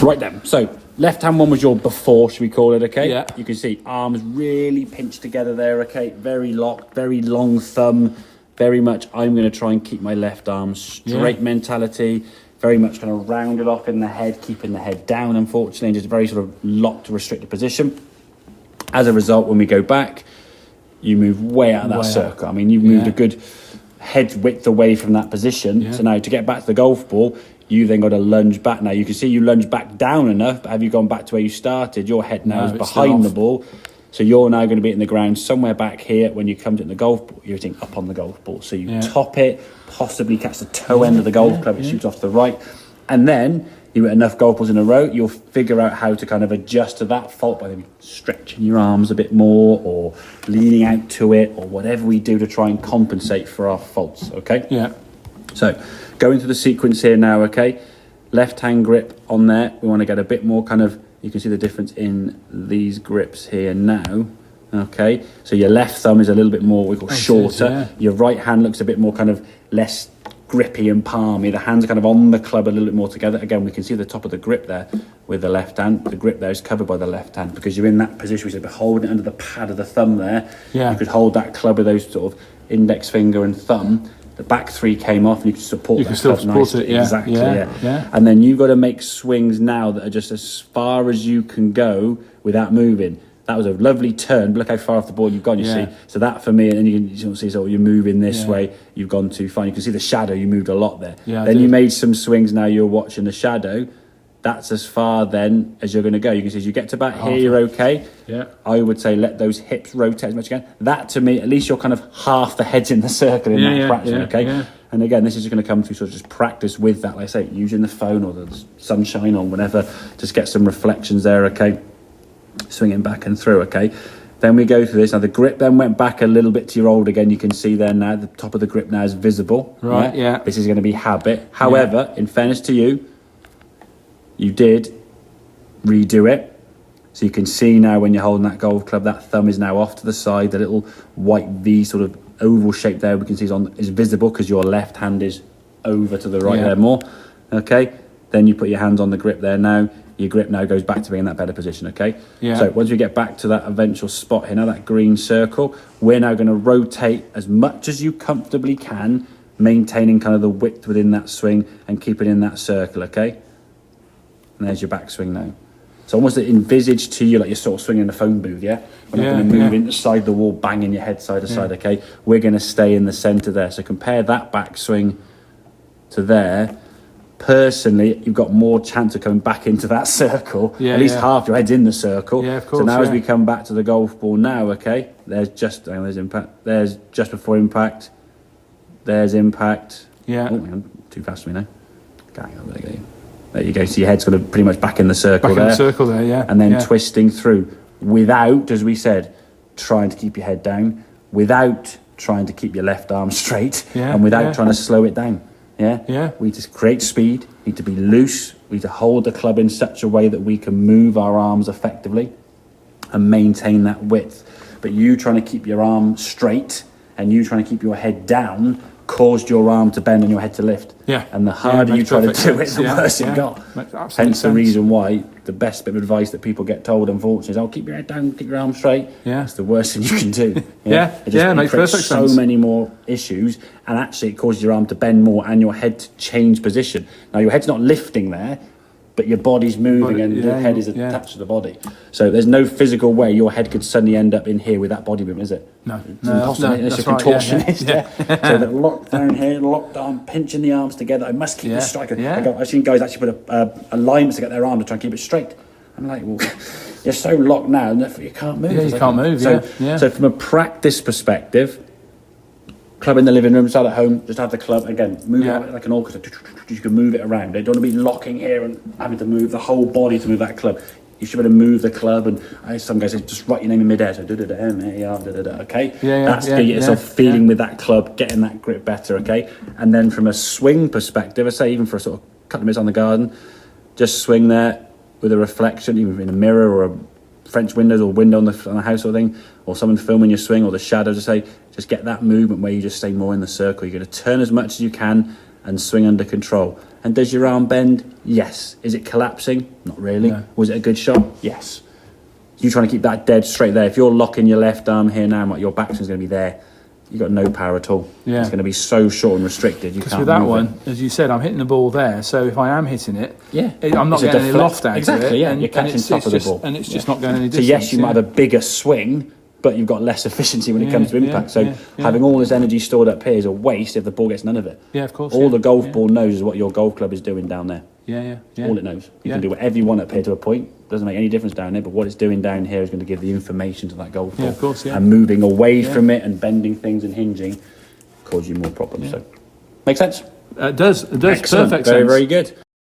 Right then. So left hand one was your before, should we call it? Okay. Yeah. You can see arms really pinched together there. Okay. Very locked. Very long thumb. Very much. I'm going to try and keep my left arm straight mentality. Very much kind of rounded off in the head, keeping the head down. Unfortunately, in just a very sort of locked, restricted position. As a result, when we go back, you move way out of that circle. I mean, you've moved a good head width away from that position. So now to get back to the golf ball, you then got to lunge back. Now you can see you lunge back down enough, but have you gone back to where you started? Your head now is behind the ball. So you're now going to be in the ground somewhere back here. When you come to the golf ball, you're hitting up on the golf ball. So you top it, possibly catch the toe end of the golf club, it shoots off to the right. And then you hit enough golf balls in a row, you'll figure out how to kind of adjust to that fault by maybe stretching your arms a bit more or leaning out to it or whatever we do to try and compensate for our faults, okay? Yeah. So going through the sequence here now, okay? Left hand grip on there. We want to get a bit more kind of, you can see the difference in these grips here now, okay? So your left thumb is a little bit more, we call shorter. Your right hand looks a bit more kind of less grippy and palmy. The hands are kind of on the club a little bit more together. Again, we can see the top of the grip there with the left hand. The grip there is covered by the left hand because you're in that position. We said, holding it under the pad of the thumb there. You could hold that club with those sort of index finger and thumb. The back three came off and you can support you that can still club support nicely. it, Exactly, And then you've got to make swings now that are just as far as you can go without moving. That was a lovely turn, but look how far off the board you've gone, you see. So that for me, and then you can see, so you're moving this way, you've gone too far. You can see the shadow, you moved a lot there. Then you made some swings, now you're watching the shadow. That's as far then as you're going to go. You can see as you get to about here, you're okay. I would say let those hips rotate as much as you can. That to me, at least you're kind of half the head's in the circle in that fraction, okay? And again, this is going to come through sort of just practice with that, like I say, using the phone or the sunshine or whatever, just get some reflections there, okay? Swinging back and through, okay? Then we go through this. Now the grip then went back a little bit to your old again. You can see there now, the top of the grip now is visible. Right, This is going to be habit. However, in fairness to you, you did redo it. So you can see now when you're holding that golf club, that thumb is now off to the side. The little white V sort of oval shape there we can see is visible because your left hand is over to the right there more. Okay, then you put your hands on the grip there now. Your grip now goes back to being in that better position, okay? So once we get back to that eventual spot here, now that green circle, we're now going to rotate as much as you comfortably can, maintaining kind of the width within that swing and keep it in that circle, okay? And there's your backswing now. So almost envisaged to you like you're sort of swinging a phone booth, yeah? We're not going to move inside the wall, banging your head side to side, okay? We're going to stay in the centre there. So compare that backswing to there. Personally, you've got more chance of coming back into that circle. At least half your head's in the circle. Of course, so now as we come back to the golf ball now, okay, there's impact. There's just before impact. There's impact. Oh, hang on, too fast for me now. There you go. So your head's sort of pretty much back in the circle back there. In the circle there, And then twisting through without, as we said, trying to keep your head down, without trying to keep your left arm straight, and without trying to slow it down. We just create speed, need to be loose, we need to hold the club in such a way that we can move our arms effectively and maintain that width. But you trying to keep your arm straight and you trying to keep your head down caused your arm to bend and your head to lift. And the harder you try to do it, the worse it got. Hence the reason why the best bit of advice that people get told, unfortunately, is, keep your head down, keep your arm straight. It's the worst thing you can do. It makes perfect sense. So many more issues, and actually it causes your arm to bend more and your head to change position. Now your head's not lifting there, but your body's moving and the head is attached to the body. So there's no physical way your head could suddenly end up in here with that body movement, is it? No. It's impossible. It's a contortionist. So that locked down here, locked arm, pinching the arms together. I must keep the striker. I've seen guys actually put a alignment to get their arm to try and keep it straight. I'm like, well, you're so locked now, and therefore you can't move. You can't move, So from a practice perspective, club in the living room, start at home, just have the club, again, move it like an orchestra. You can move it around. You don't want to be locking here and having to move the whole body to move that club. You should be able to move the club, and some guys say, just write your name in mid-air, so okay? That's to get yourself feeling with that club, getting that grip better, okay? And then from a swing perspective, I say even for a sort of couple of minutes on the garden, just swing there with a reflection, even in a mirror or a French windows or window on the house or thing, or someone filming your swing or the shadow, just get that movement where you just stay more in the circle. You're going to turn as much as you can, and swing under control. And does your arm bend? Yes. Is it collapsing? Not really. No. Was it a good shot? Yes. You trying to keep that dead straight there. If you're locking your left arm here now, your backswing's going to be there. You've got no power at all. Yeah. It's going to be so short and restricted. Because with that one, as you said, I'm hitting the ball there. So if I am hitting it, I'm not getting any loft out exactly, of it. Yeah, and you're catching top of the ball. And it's just not going any distance. So yes, you might have a bigger swing, but you've got less efficiency when it comes to impact. So having all this energy stored up here is a waste if the ball gets none of it. Yeah, of course. All the golf ball knows is what your golf club is doing down there. Yeah. All it knows. You can do whatever you want up here to a point. Doesn't make any difference down there, but what it's doing down here is going to give the information to that golf ball. Yeah, of course, And moving away from it and bending things and hinging cause you more problems. So, makes sense? It does. Excellent. Perfect Very, sense. very good.